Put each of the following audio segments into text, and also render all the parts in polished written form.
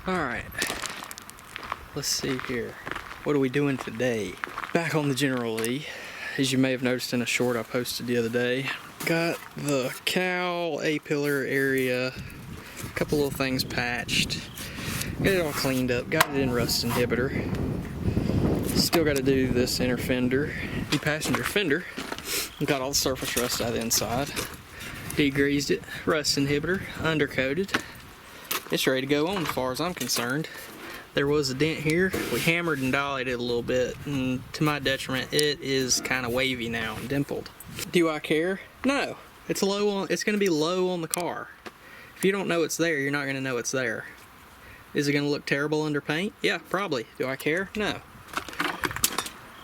Alright, let's see here. What are we doing today? Back on the General Lee. As you may have noticed in a short I posted the other day. Got the cowl A-pillar area, a couple little things patched. Got it all cleaned up, got it in rust inhibitor. Still got to do this inner fender, the passenger fender. Got all the surface rust out of the inside. Degreased it, rust inhibitor, undercoated. It's ready to go on as far as I'm concerned. There was a dent here. We hammered and dollied it a little bit, and to my detriment, it is kind of wavy now and dimpled. Do I care? No. It's low on. It's going to be low on the car. If you don't know it's there, you're not going to know it's there. Is it going to look terrible under paint? Yeah, probably. Do I care? No.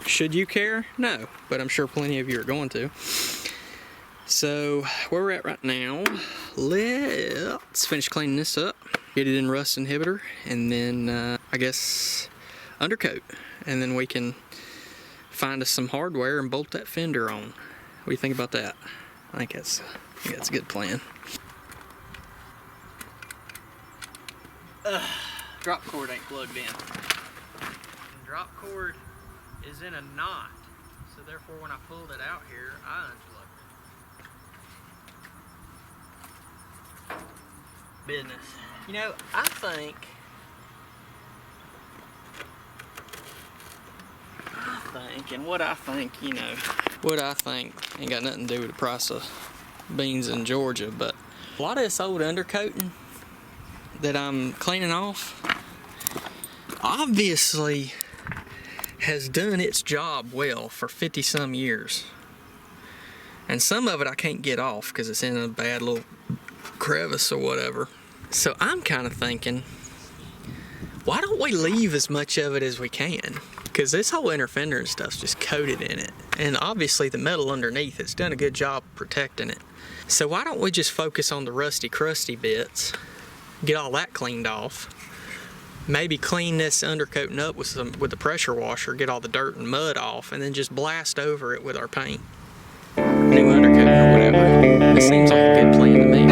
Should you care? No. But I'm sure plenty of you are going to. So, where we're at right now, let's finish cleaning this up, get it in rust inhibitor, and then, I guess, undercoat. And then we can find us some hardware and bolt that fender on. What do you think about that? I think that's a good plan. Drop cord ain't plugged in. The drop cord is in a knot, so therefore when I pulled it out here, I unplugged it. Business. You know, I think and what I think, you know, what I think ain't got nothing to do with the price of beans in Georgia, but a lot of this old undercoating that I'm cleaning off obviously has done its job well for 50 some years. And some of it I can't get off because it's in a bad little crevice or whatever. So I'm kind of thinking, why don't we leave as much of it as we can? Because this whole inner fender and stuff's just coated in it. And obviously the metal underneath has done a good job protecting it. So why don't we just focus on the rusty crusty bits, get all that cleaned off, maybe clean this undercoating up with the pressure washer, get all the dirt and mud off, and then just blast over it with our paint. New undercoating or whatever. This seems like a good plan to me.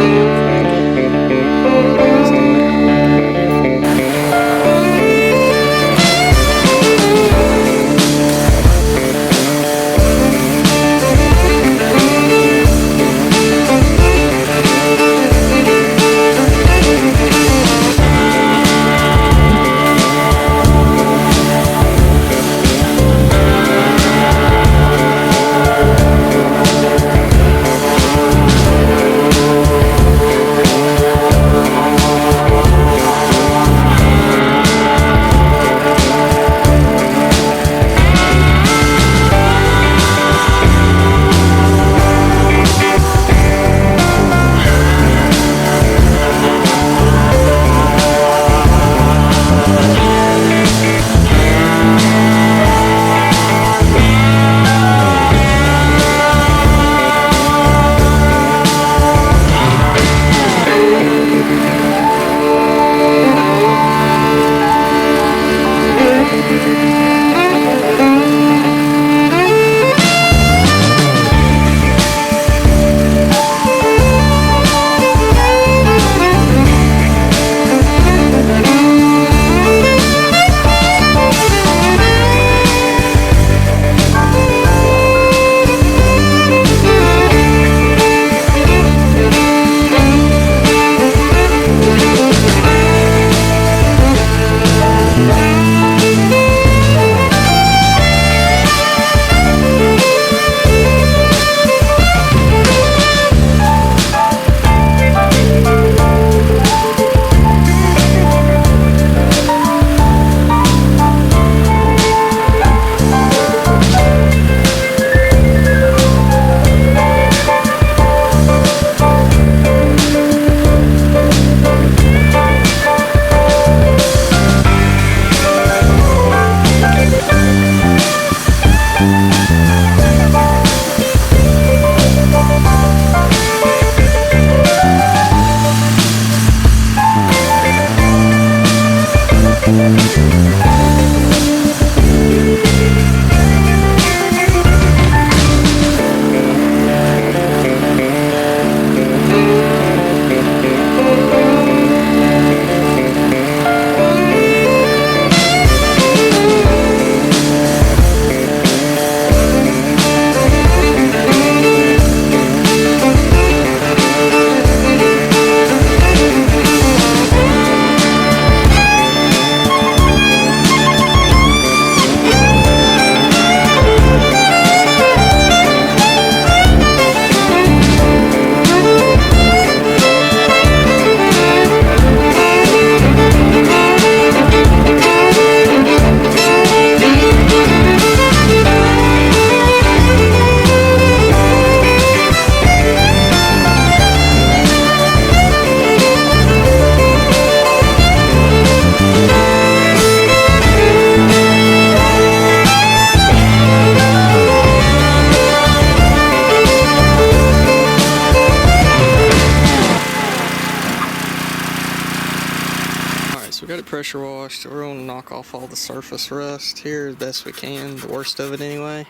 pressure washed. We're gonna knock off all the surface rust here as best we can, the worst of it anyway.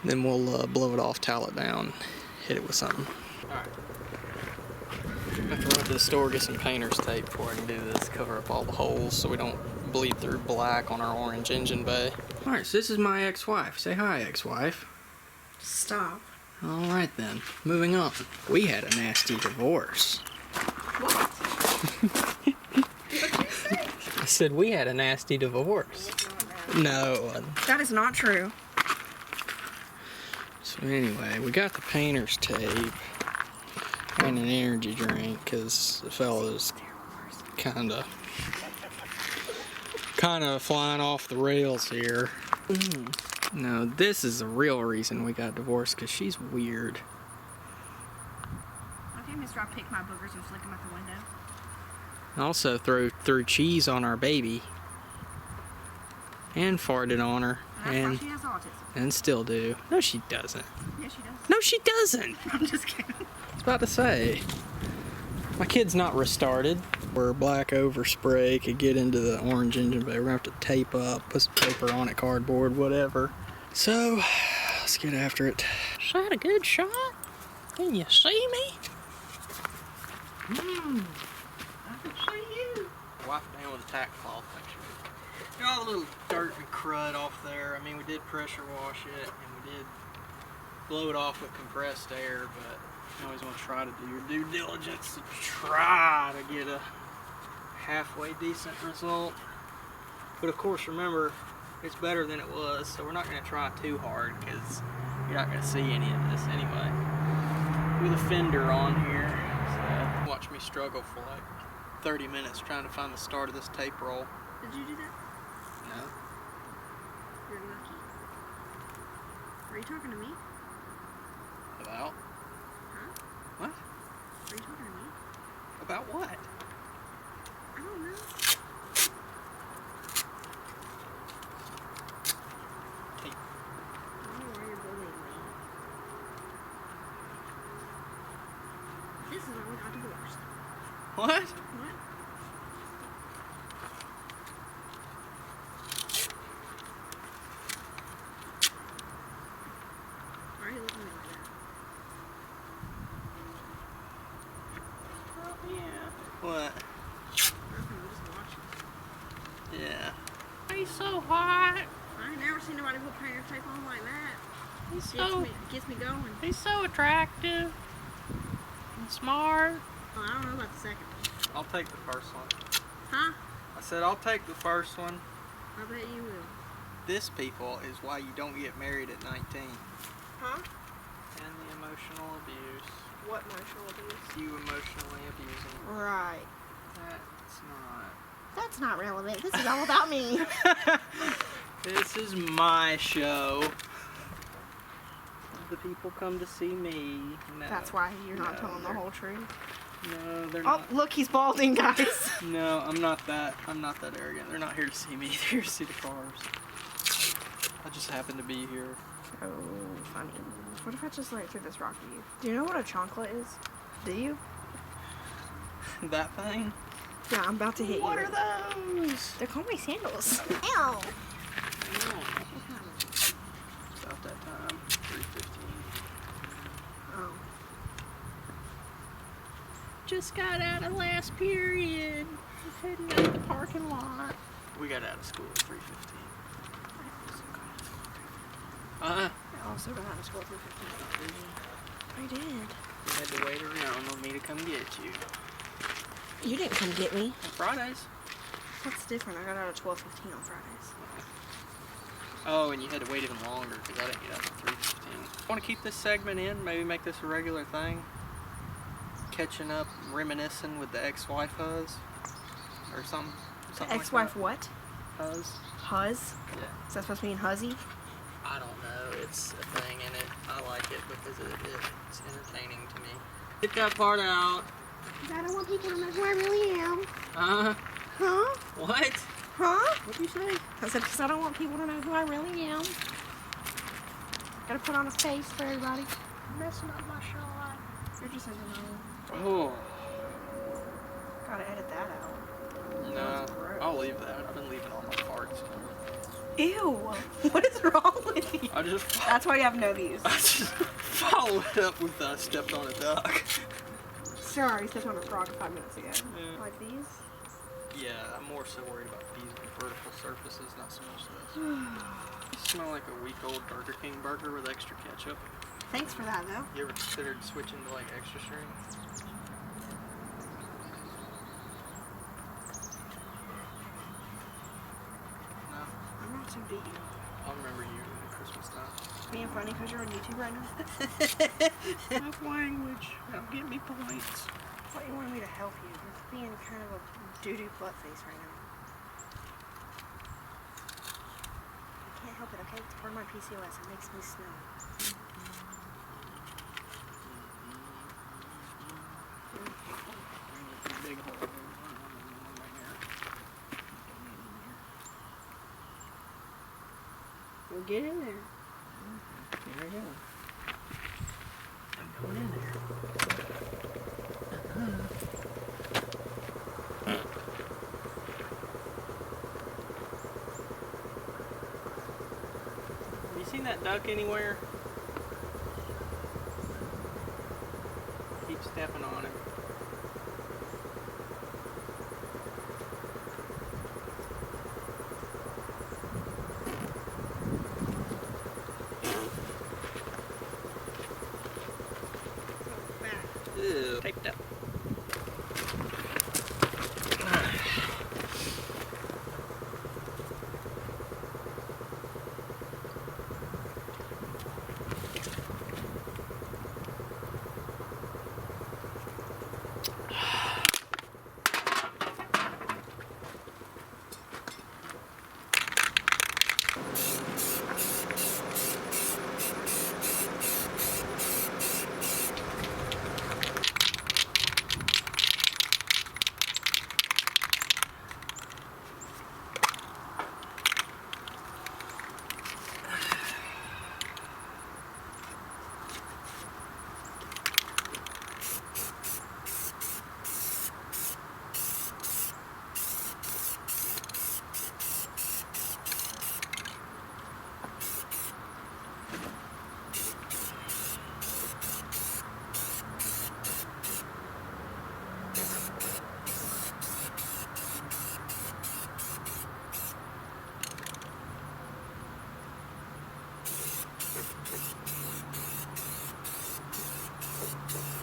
Then we'll blow it off, towel it down, hit it with something. Alright. I have to run to the store, get some painter's tape before I can do this, cover up all the holes so we don't bleed through black on our orange engine bay. Alright, so this is my ex-wife. Say hi, ex-wife. Stop. Alright then, moving on. We had a nasty divorce. What? I said we had a nasty divorce. No. That is not true. So anyway, we got the painter's tape and an energy drink because the fella's kind of flying off the rails here. No, this is the real reason we got divorced, because she's weird. Okay, mister, I picked my boogers and flick them out the window. Also threw cheese on our baby. And farted on her. And she has autism. And still do. No, she doesn't. Yeah, she does. No, she doesn't. I'm just kidding. I was about to say. My kid's not restarted. Where black overspray could get into the orange engine bay. We're gonna have to tape up, put some paper on it, cardboard, whatever. So, let's get after it. Is that a good shot? Can you see me? I can see you. Wipe it down with a tack cloth, actually. Got all the little dirt and crud off there. I mean, we did pressure wash it, and we did blow it off with compressed air, but you always want to try to do your due diligence to try to get a halfway decent result. But of course, remember, it's better than it was, so we're not going to try too hard because you're not going to see any of this anyway. With a fender on here, so watch me struggle for like 30 minutes trying to find the start of this tape roll. Did you do that? No. You're lucky. Are you talking to me? About? Huh? What? Are you talking to me? About what? I don't know. Hey. I don't know why you're bullying me. This is why we got divorced. What? What? Why are you looking at me like that? Oh, yeah. What? Nothing, we're just watching. Yeah. He's so hot. I ain't never seen nobody put painter's tape on like that. He's so Gets me going. he's so attractive and smart. Oh, I don't know about the second one. I'll take the first one. Huh? I said I'll take the first one. I bet you will. This, people, is why you don't get married at 19. Huh? And the emotional abuse. What emotional abuse? You emotionally abusing. Right. That's not. That's not relevant. This is all about me. This is my show. The people come to see me. No. That's why you're not No, telling the whole truth. No, they're Oh, not. look, he's balding, guys. No, I'm not that arrogant. They're not here to see me. They're here to see the cars. I just happen to be here. Oh, funny. What if I just threw this rock at you? Do you know what a chancla is? Do you? That thing? Yeah, I'm about to hit What you. are those? They're called my sandals. Ow! About that time. 3:15. Oh. Just got out of last period. Just heading out the parking lot. We got out of school at 3:15. I also got out of school at 3:15. I did. You had to wait around on me to come get you. You didn't come get me. On Fridays. That's different. I got out at 12:15 on Fridays. Oh, and you had to wait even longer because I didn't get out at 3:15. Want to keep this segment in? Maybe make this a regular thing? Catching up, reminiscing with the ex-wife huzz? Or something Ex-wife like what? that. Huzz? Huzz? Yeah. Is that supposed to mean huzzy? I don't know. It's a thing in it. I like it because it's entertaining to me. Get that part out. I don't want people to know who I really am. Huh? What? Huh? What'd you say? I said, because I don't want people to know who I really am. Gotta put on a face for everybody. You're messing up my shot. You're just saying no. Oh. Gotta edit that out. No. That's gross. gross. I'll leave that. I've been leaving all my farts. Ew! What is wrong with you? That's why you have no views. I just followed it up with stepped on a duck. Sorry, stepped on a frog 5 minutes ago. Yeah. Like these? Yeah, I'm more so worried about these vertical surfaces, not so much this. You smell like a week-old Burger King burger with extra ketchup. Thanks for that, though. You ever considered switching to like extra string? No? I'm not to beat you. I'll remember you at Christmas time. Being funny because you're on YouTube right now? Enough language. That'll get me points. I thought you wanted me to help you. You're being kind of a doo-doo butt face right now. I can't help it, okay? It's part of my PCOS. It makes me snow. Big hole. Well, get in there. Here I go. I'm going in there. Have you seen that duck anywhere? Keep stepping on it. Ew. Taped up.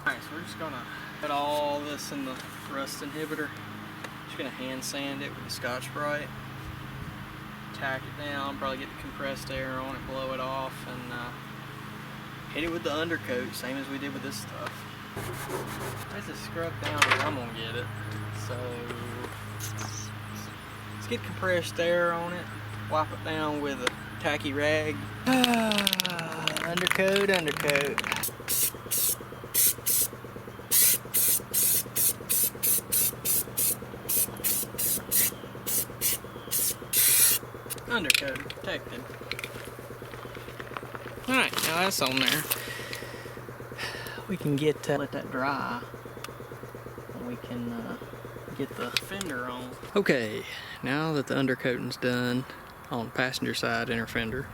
Alright, so we're just gonna put all this in the rust inhibitor. Just gonna hand sand it with a Scotch-Brite. Tack it down, probably get the compressed air on it, blow it off, and hit it with the undercoat, same as we did with this stuff. There's a scrub down and I'm gonna get it. So let's get compressed air on it, wipe it down with a tacky rag. Undercoat, undercoat. Undercoat, protected. Alright, now that's on there. We can get let that dry. And we can get the fender on. Okay, now that the undercoating's done on the passenger side inner fender,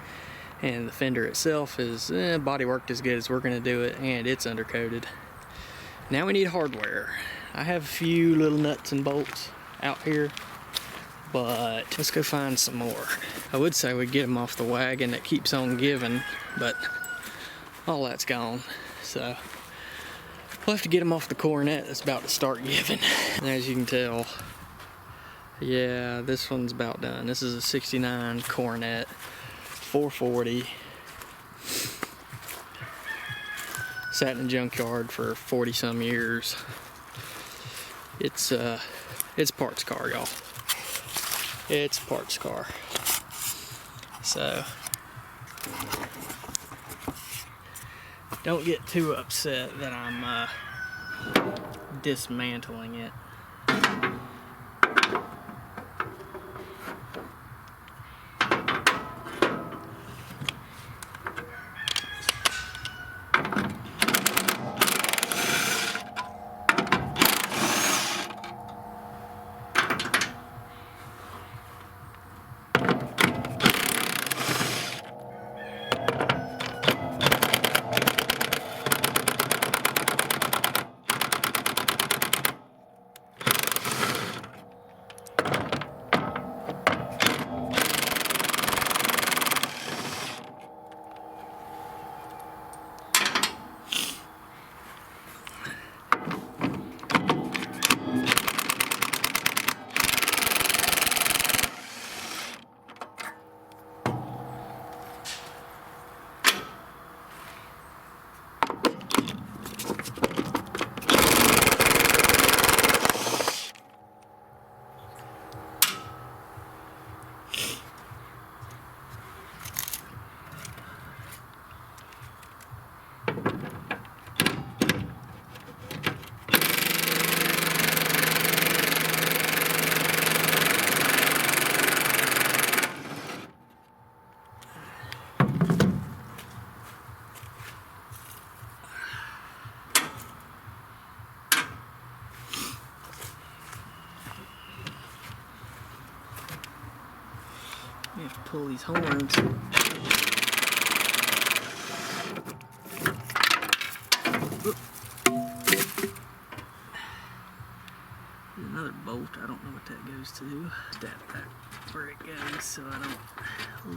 and the fender itself is body worked as good as we're gonna do it, and it's undercoated. Now we need hardware. I have a few little nuts and bolts out here, but let's go find some more. I would say we'd get them off the wagon that keeps on giving, but all that's gone. So we'll have to get them off the Coronet that's about to start giving. And as you can tell, yeah, this one's about done. This is a 69 Coronet, 440. Sat in a junkyard for 40 some years. It's parts car, y'all. It's a parts car. So don't get too upset that I'm dismantling it. You have to pull these horns. There's another bolt. I don't know what that goes to. Tap that where it goes so I don't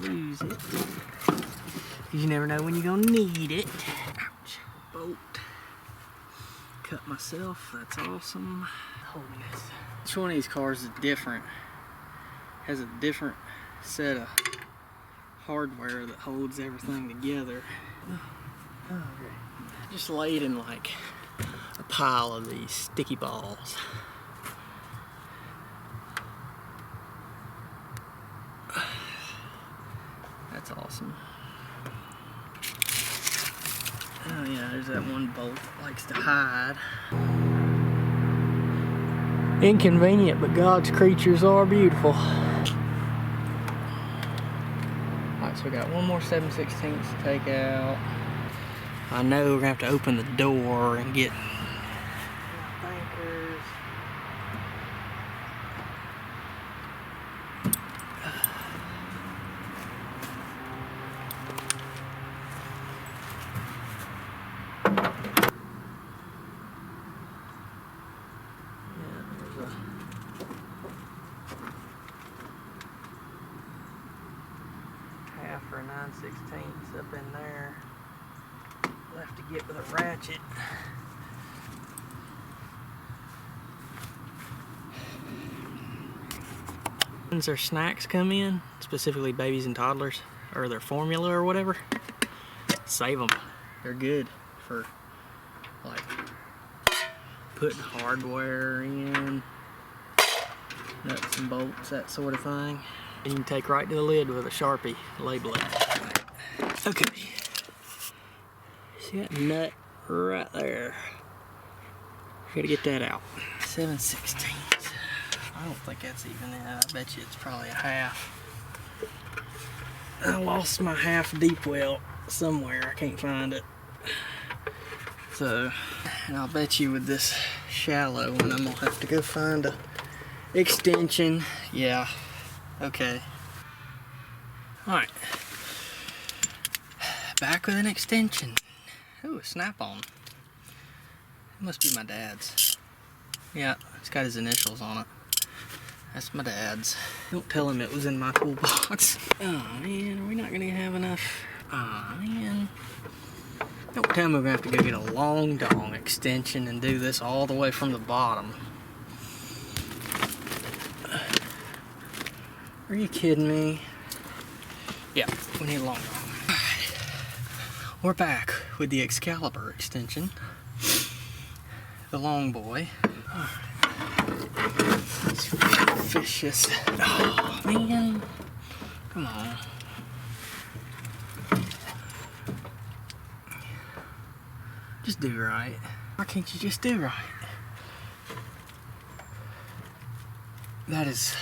lose it. You never know when you're gonna need it. Ouch. Bolt. Cut myself. That's awesome. Holiness. Each one of these cars is different. Has a different set of hardware that holds everything together. Okay. Just laid in like a pile of these sticky balls. That's awesome. Oh yeah, there's that one bolt that likes to hide. Inconvenient, but God's creatures are beautiful. Alright, so we got one more 7/16 to take out. I know we're gonna have to open the door and get bankers. For a 9/16 up in there. We'll have to get with a ratchet. When their snacks come in, specifically babies and toddlers, or their formula or whatever, save them. They're good for like putting hardware in, nuts and bolts, that sort of thing. And you can take right to the lid with a Sharpie, label it. Okay. See that nut right there? Gotta get that out. 7/16. I don't think that's even it. I bet you it's probably a half. I lost my half deep well somewhere. I can't find it. So, and I'll bet you with this shallow one, I'm gonna have to go find a extension. Yeah. Okay. Alright. Back with an extension. Ooh, a snap-on. It must be my dad's. Yeah, it's got his initials on it. That's my dad's. Don't tell him it was in my toolbox. Oh man, are we not gonna have enough? Oh man. Don't tell me we're gonna have to go get a long dong extension and do this all the way from the bottom. Are you kidding me? Yeah, we need a long dong. Alright. We're back with the Excalibur extension. The long boy. Alright. Let's fish this. Oh man. Come on. Just do right. Why can't you just do right? That is...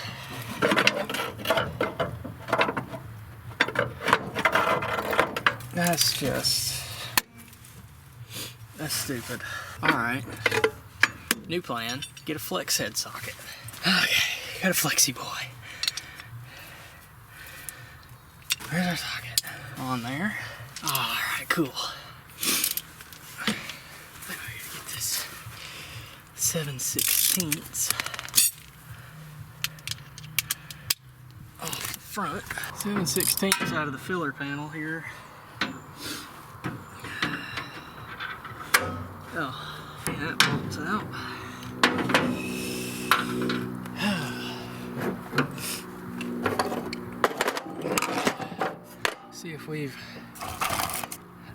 That's stupid. Alright. New plan. Get a flex head socket. Okay, got a flexi boy. Where's our socket? On there. Alright, cool. Get this 7/16 off the front. 7/16 out of the filler panel here. Oh, and that bolts out. See if we've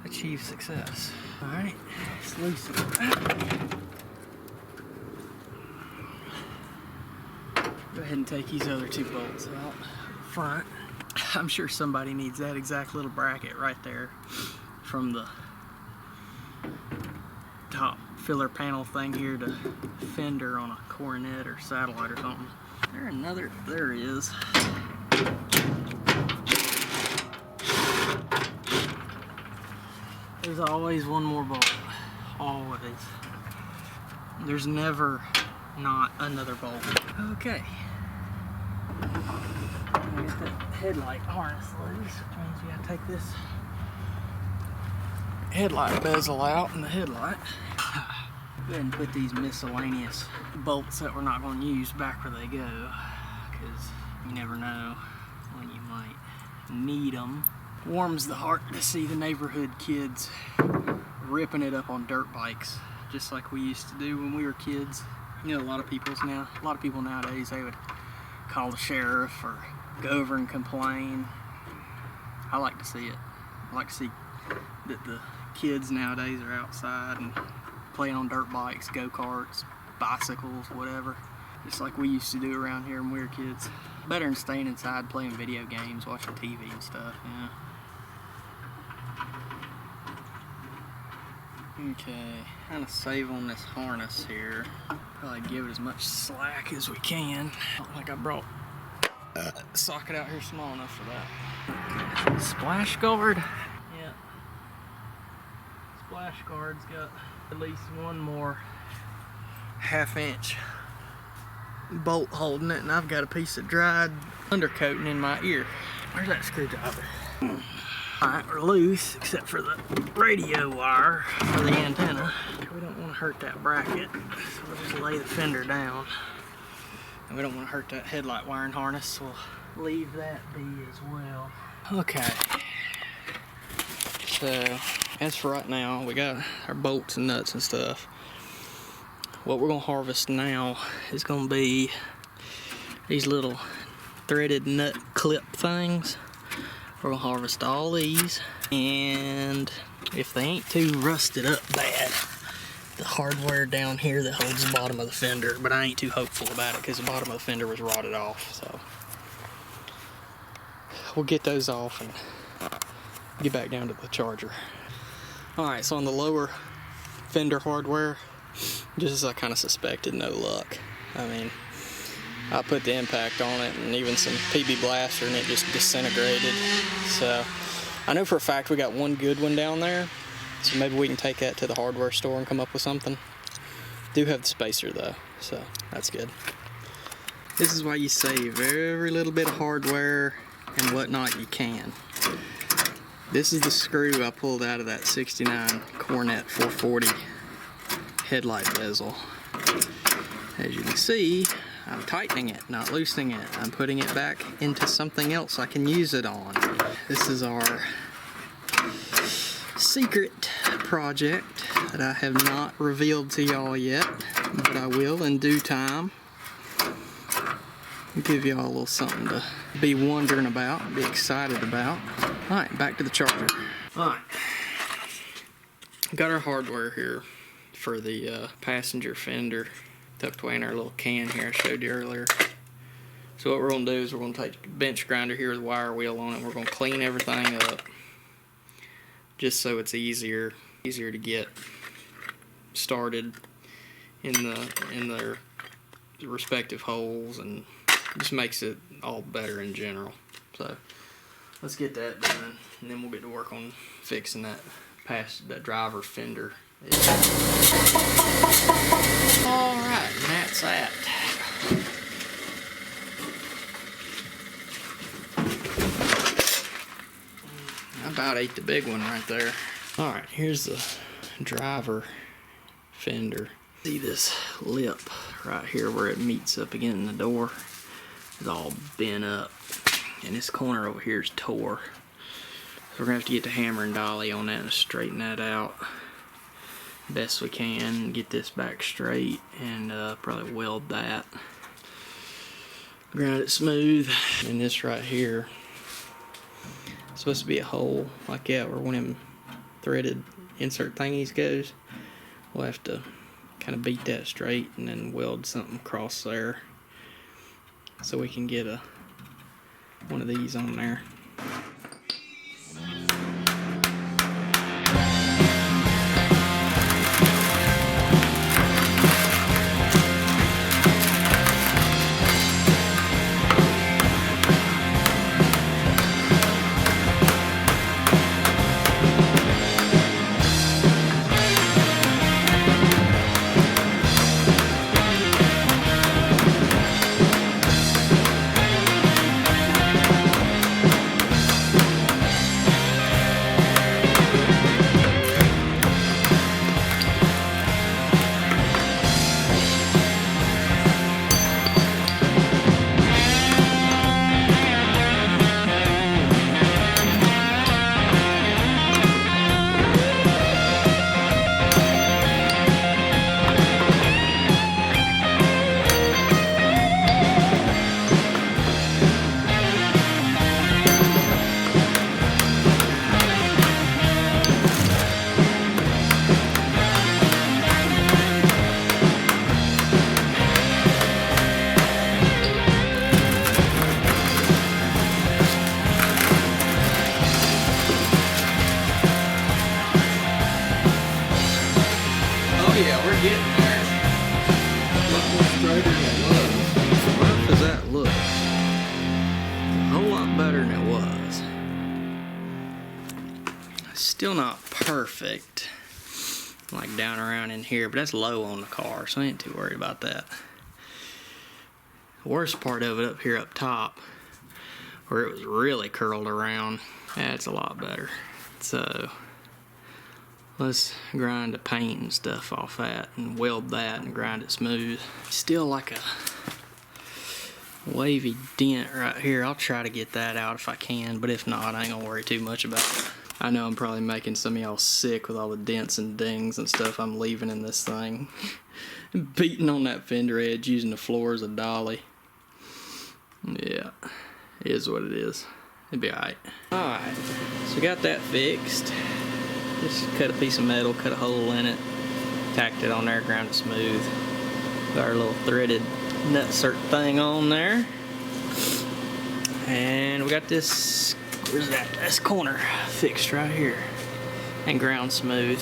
achieved success. Alright, let's loosen it. Go ahead and take these other two bolts out front. I'm sure somebody needs that exact little bracket right there from the top filler panel thing here to fender on a coronet or satellite or something. There it is. There's always one more bolt. Always. There's never not another bolt. Okay. the headlight harness loose, which means we gotta take this headlight bezel out in the headlight. Go ahead and put these miscellaneous bolts that we're not going to use back where they go, because you never know when you might need them. Warms the heart to see the neighborhood kids ripping it up on dirt bikes, just like we used to do when we were kids. You know, a lot of people nowadays, they would call the sheriff or go over and complain. I like to see it. I like to see that the kids nowadays are outside and playing on dirt bikes, go-karts, bicycles, whatever. Just like we used to do around here when we were kids. Better than staying inside playing video games, watching TV and stuff, yeah. Okay, trying to save on this harness here. Probably give it as much slack as we can. I don't think I brought a socket out here small enough for that. Okay. Splash guard? Yeah. Splash guard's got at least one more 1/2 inch bolt holding it, and I've got a piece of dried undercoating in my ear. Where's that screwdriver? Alright, we're loose except for the radio wire for the antenna. We don't want to hurt that bracket, so we'll just lay the fender down. And we don't want to hurt that headlight wiring harness, so we'll leave that be as well. Okay. So, as for right now, we got our bolts and nuts and stuff. What we're going to harvest now is going to be these little threaded nut clip things. We're going to harvest all these, and if they ain't too rusted up bad, the hardware down here that holds the bottom of the fender, but I ain't too hopeful about it because the bottom of the fender was rotted off, so we'll get those off and get back down to the charger. Alright, so on the lower fender hardware, just as I kind of suspected, no luck. I mean, I put the impact on it and even some PB blaster and it just disintegrated. So I know for a fact we got one good one down there, so maybe we can take that to the hardware store and come up with something. Do have the spacer though, so that's good. This is why you save every little bit of hardware and whatnot you can. This is the screw I pulled out of that 69 Cornet 440 headlight bezel. As you can see, I'm tightening it, not loosening it. I'm putting it back into something else I can use it on. This is our secret project that I have not revealed to y'all yet, but I will in due time. Give y'all a little something to be wondering about, be excited about. Alright, back to the charger. Alright, got our hardware here for the passenger fender tucked away in our little can here I showed you earlier. So what we're going to do is we're going to take a bench grinder here with a wire wheel on it. We're going to clean everything up just so it's easier to get started in their respective holes, and just makes it all better in general. So let's get that done, and then we'll get to work on fixing that driver fender. Alright, and that's that. I about ate the big one right there. Alright, here's the driver fender. See this lip right here where it meets up again in the door? It's all bent up, and this corner over here is tore. So we're going to have to get the hammer and dolly on that and straighten that out best we can, get this back straight, and probably weld that, grind it smooth. And this right here is supposed to be a hole like that where one of them threaded insert thingies goes. We'll have to kind of beat that straight and then weld something across there so we can get one of these on there. getting there. A lot more straighter than it was. As rough as that looked, a whole lot better than it was. Still not perfect, like down around in here, but that's low on the car, so I ain't too worried about that. The worst part of it up here up top, where it was really curled around, that's a lot better. So let's grind the paint and stuff off that and weld that and grind it smooth. Still like a wavy dent right here. I'll try to get that out if I can, but if not, I ain't gonna worry too much about it. I know I'm probably making some of y'all sick with all the dents and dings and stuff I'm leaving in this thing. Beating on that fender edge using the floor as a dolly. Yeah, it is what it is. It'll be alright. Alright, so we got that fixed. Just cut a piece of metal, cut a hole in it, tacked it on there, ground it smooth. Got our little threaded nut cert thing on there. And we got this, where's that? This corner fixed right here and ground smooth.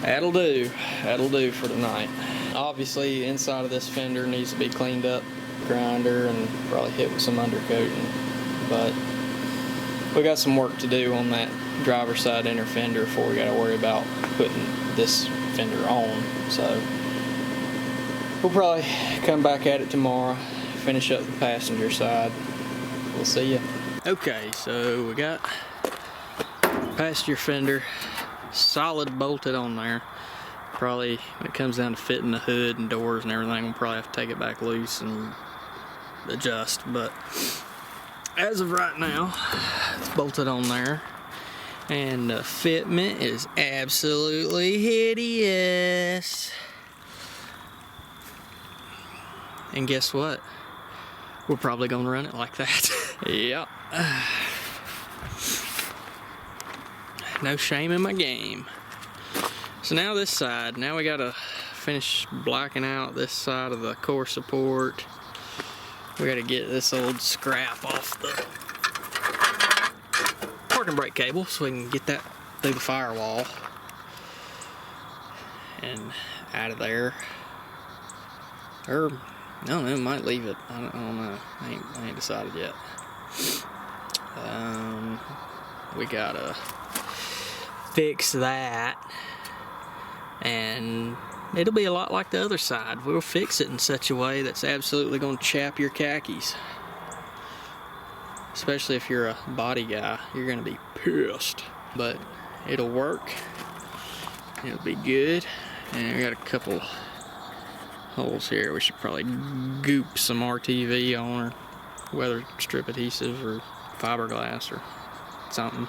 That'll do. That'll do for tonight. Obviously, inside of this fender needs to be cleaned up, grinder, and probably hit with some undercoating. But we got some work to do on that driver's side inner fender before we got to worry about putting this fender on. So we'll probably come back at it tomorrow, finish up the passenger side. We'll see ya. Okay, so we got passenger fender solid bolted on there. Probably when it comes down to fitting the hood and doors and everything, we'll probably have to take it back loose and adjust. But as of right now, it's bolted on there. And the fitment is absolutely hideous. And guess what? We're probably gonna run it like that. Yep. No shame in my game. So now this side, now we gotta finish blacking out this side of the core support. We gotta get this old scrap off the parking brake cable so we can get that through the firewall and out of there. Or no, it might leave it. I don't know. I ain't decided yet. We gotta fix that, and it'll be a lot like the other side. We'll fix it in such a way that's absolutely gonna chap your khakis. Especially if you're a body guy, you're gonna be pissed. But it'll work. It'll be good. And we got a couple holes here. We should probably goop some RTV on, or weather strip adhesive, or fiberglass, or something.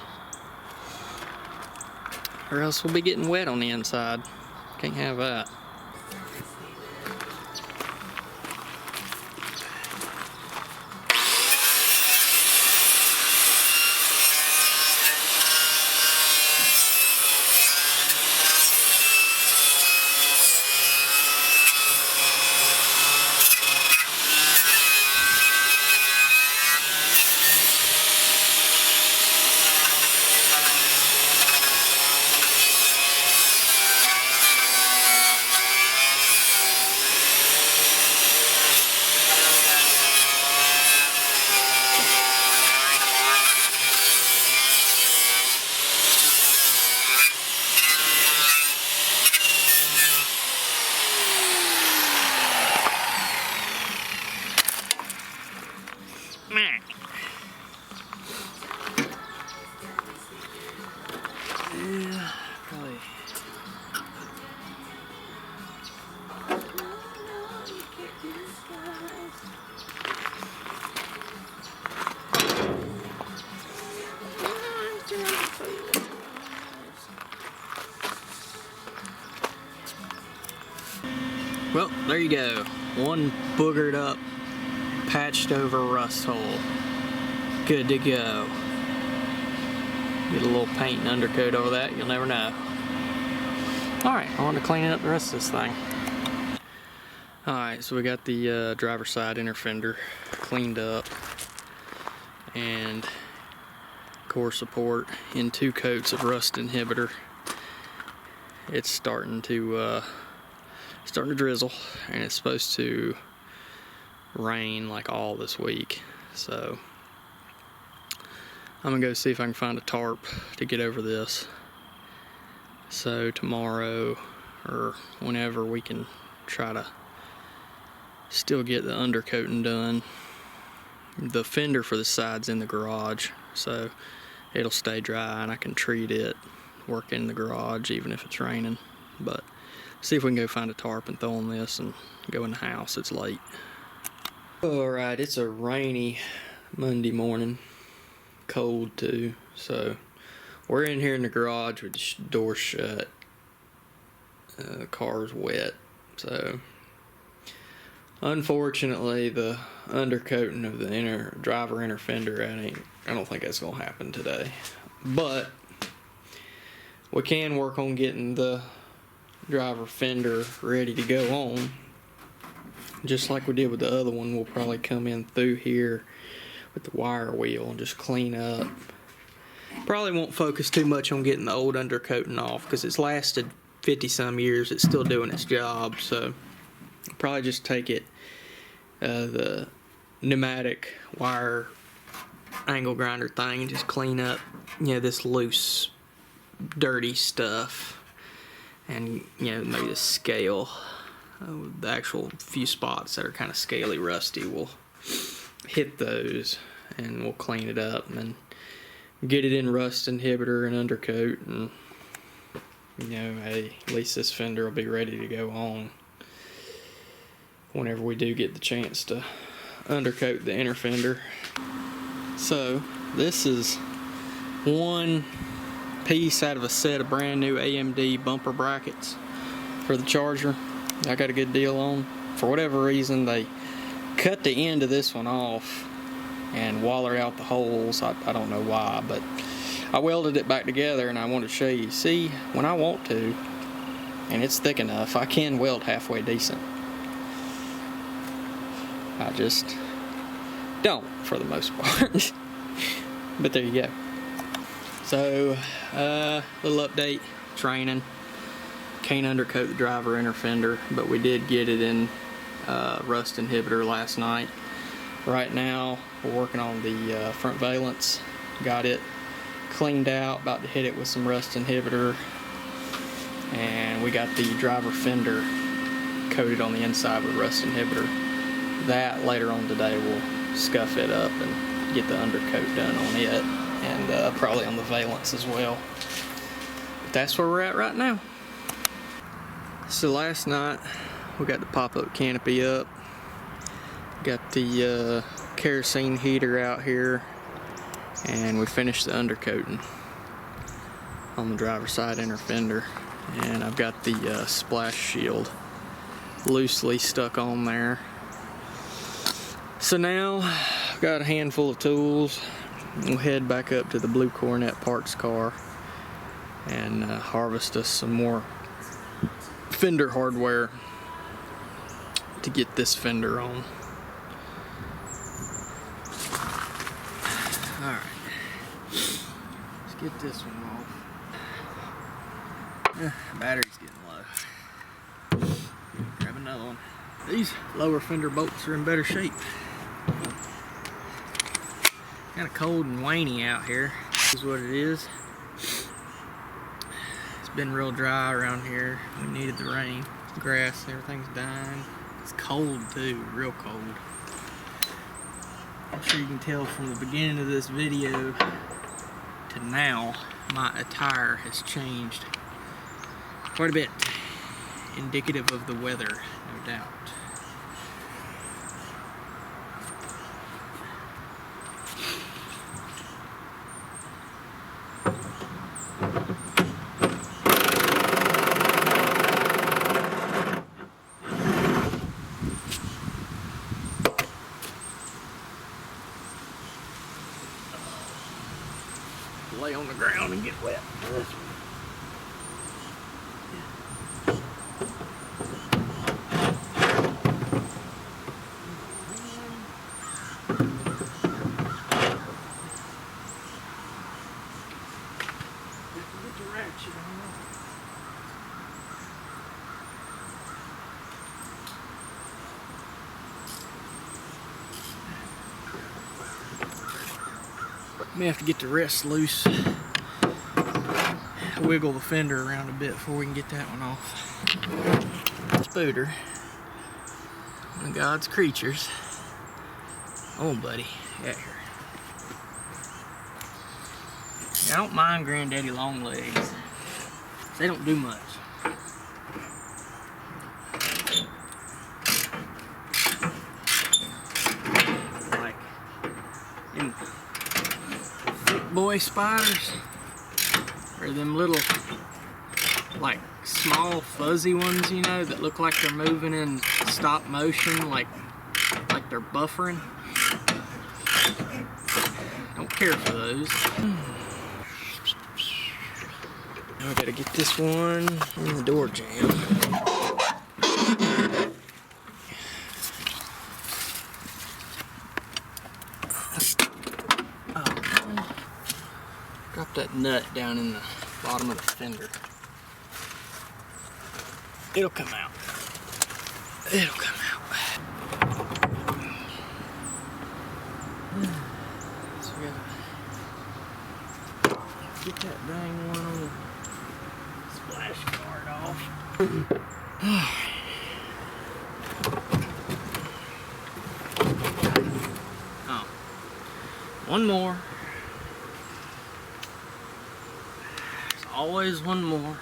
Or else we'll be getting wet on the inside. Can't have that. Yeah, probably. Well, there you go. One boogered up, patched over rust hole. Good to go. Get a little paint and undercoat over that, you'll never know. Alright, I want to clean up the rest of this thing. Alright, so we got the driver's side inner fender cleaned up, and core support in 2 coats of rust inhibitor. it's starting to drizzle, and it's supposed to rain like all this week. So I'm gonna go see if I can find a tarp to get over this, so tomorrow or whenever we can try to still get the undercoating done. The fender for the side's in the garage, so it'll stay dry and I can treat it, work in the garage even if it's raining. But see if we can go find a tarp and throw on this and go in the house. It's late. Alright, it's a rainy Monday morning, cold too, so we're in here in the garage with the door shut. The car's wet, so unfortunately the undercoating of the driver inner fender, I don't think that's gonna happen today, but we can work on getting the driver fender ready to go on, just like we did with the other one. We'll probably come in through here with the wire wheel and just clean up. Probably won't focus too much on getting the old undercoating off because it's lasted 50 some years. It's still doing its job, so probably just take it the pneumatic wire angle grinder thing and just clean up, you know, this loose dirty stuff, and you know, maybe the scale, the actual few spots that are kind of scaly rusty, we'll hit those and we'll clean it up and then get it in rust inhibitor and undercoat, and you know, hey, at least this fender will be ready to go on whenever we do get the chance to undercoat the inner fender. So this is one piece out of a set of brand new AMD bumper brackets for the Charger I got a good deal on. For whatever reason, they cut the end of this one off and wallered out the holes. I don't know why, but I welded it back together and I want to show you. See, when I want to, and it's thick enough, I can weld halfway decent. I just don't for the most part. But there you go. So, little update, training. Can't undercoat the driver inner fender, but we did get it in rust inhibitor last night. Right now, we're working on the front valence. Got it cleaned out, about to hit it with some rust inhibitor. And we got the driver fender coated on the inside with rust inhibitor. That later on today we'll scuff it up and get the undercoat done on it, and probably on the valence as well. But that's where we're at right now. So last night we got the pop-up canopy up, got the kerosene heater out here, and we finished the undercoating on the driver's side inner fender, and I've got the splash shield loosely stuck on there. So now I've got a handful of tools. We'll head back up to the Blue Coronet parts car and harvest us some more fender hardware to get this fender on. Alright, let's get this one off. Battery's getting low. Grab another one. These lower fender bolts are in better shape. Kind of cold and whiny out here, is what it is. It's been real dry around here. We needed the rain. Grass and everything's dying. It's cold too, real cold. I'm sure you can tell from the beginning of this video to now, my attire has changed quite a bit. Indicative of the weather, no doubt. Lay on the ground and get wet. May have to get the rest loose. Wiggle the fender around a bit before we can get that one off. Spooter. One of God's creatures. Oh, buddy. Get here. I don't mind Granddaddy Longlegs. They don't do much. Like them thick boy spiders, or them little, like small fuzzy ones, you know, that look like they're moving in stop motion, like they're buffering. Don't care for those. Now I gotta get this one in the door jamb. Oh, drop that nut down in the bottom of the fender. It'll come out. It'll come out. So we gotta get that dang one on the splash guard off. Oh, one more. There's always one more.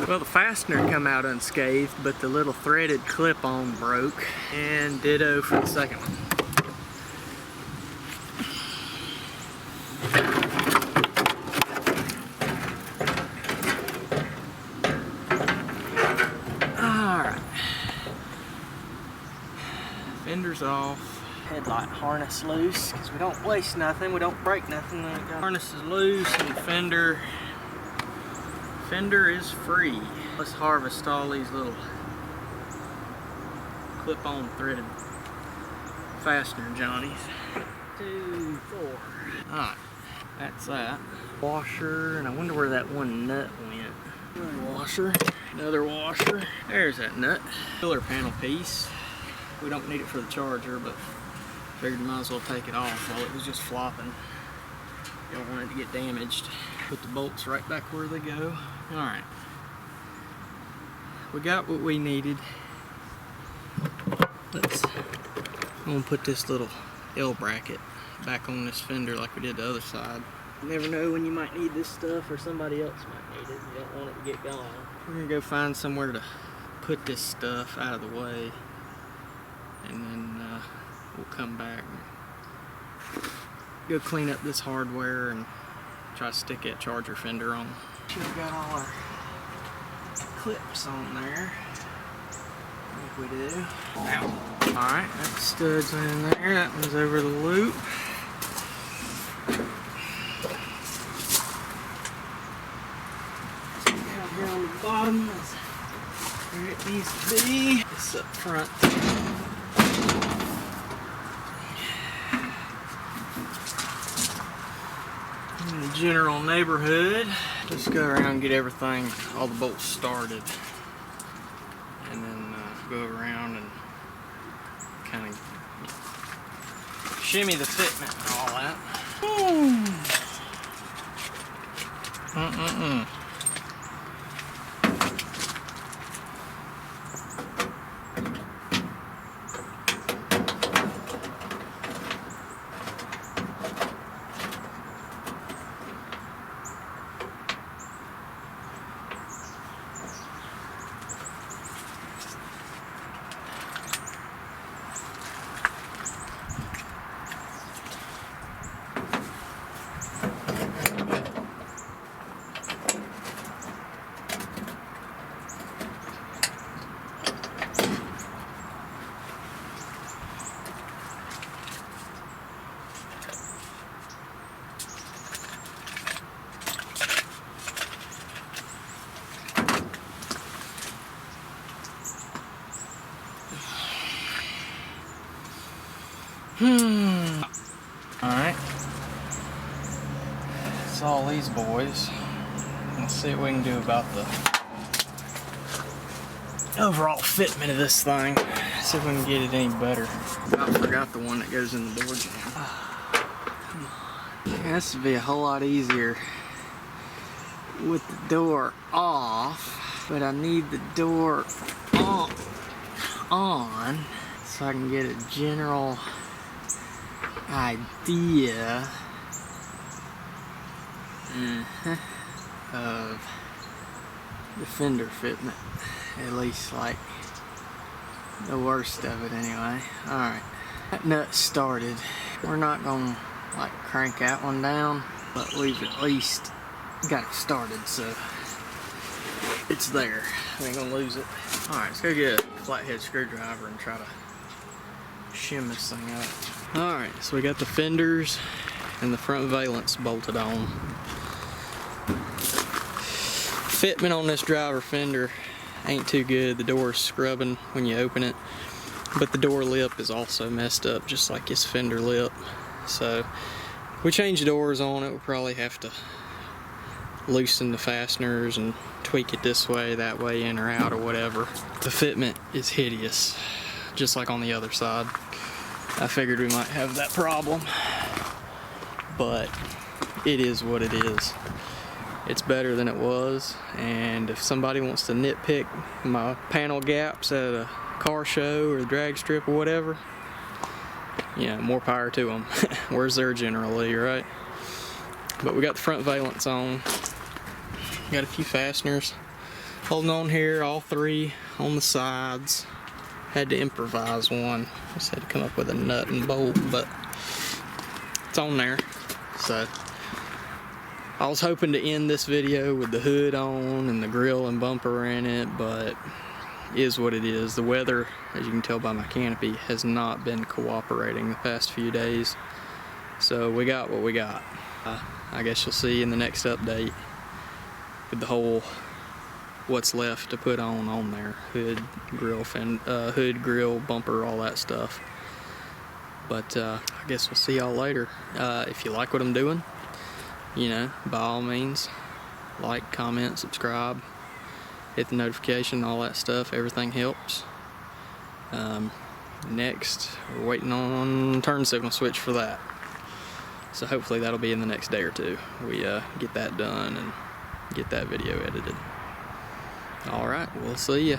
Well, the fastener come out unscathed, but the little threaded clip-on broke, and ditto for the second one. Alright. Fender's off. Headlight harness loose, because we don't waste nothing, we don't break nothing. Harness is loose, and fender is free. Let's harvest all these little clip-on threaded fastener johnnies. 2, 4. Alright, that's that. Washer, and I wonder where that one nut went. Another washer, another washer. There's that nut. Filler panel piece. We don't need it for the charger, but figured might as well take it off while it was just flopping. Don't want it to get damaged. Put the bolts right back where they go. Alright. We got what we needed. I'm gonna put this little L bracket back on this fender like we did the other side. You never know when you might need this stuff or somebody else might need it. You don't want it to get gone. We're gonna go find somewhere to put this stuff out of the way, and then we'll come back and go clean up this hardware and try to stick that charger fender on. Should have got all our clips on there. I think we do. Ow. Alright, that stud's in there. That one's over the loop. Down here on the bottom is where it needs to be. This up front. In the general neighborhood, just go around and get everything, all the bolts started, and then go around and kind of shimmy the fitment and all that. Alright. That's all these boys. Let's see what we can do about the overall fitment of this thing. See if we can get it any better. I forgot the one that goes in the door jam. Come on. This would be a whole lot easier with the door off, but I need the door on so I can get a general idea of the fender fitment, at least like the worst of it anyway. Alright, that nut started. We're not gonna like crank that one down, but we've at least got it started, so it's there. We ain't gonna lose it. Alright, let's go get a flathead screwdriver and try to shim this thing up. Alright, so we got the fenders and the front valence bolted on. Fitment on this driver fender ain't too good. The door is scrubbing when you open it, but the door lip is also messed up just like its fender lip. So if we change the doors on it, we'll probably have to loosen the fasteners and tweak it this way, that way, in or out or whatever. The fitment is hideous, just like on the other side. I figured we might have that problem, but it is what it is. It's better than it was, and if somebody wants to nitpick my panel gaps at a car show or the drag strip or whatever, you know, more power to them. Where's their generally, right? But we got the front valence on. Got a few fasteners holding on here, all three on the sides. Had to improvise one. Just had to come up with a nut and bolt, but it's on there. So I was hoping to end this video with the hood on and the grill and bumper in it, but it is what it is. The weather, as you can tell by my canopy, has not been cooperating the past few days. So we got what we got. I guess you'll see in the next update with the whole what's left to put on there. Hood, grill, bumper, all that stuff. But I guess we'll see y'all later. If you like what I'm doing, you know, by all means, like, comment, subscribe, hit the notification, all that stuff. Everything helps. Next, we're waiting on turn signal switch for that. So hopefully that'll be in the next day or two. We get that done and get that video edited. Alright, we'll see ya.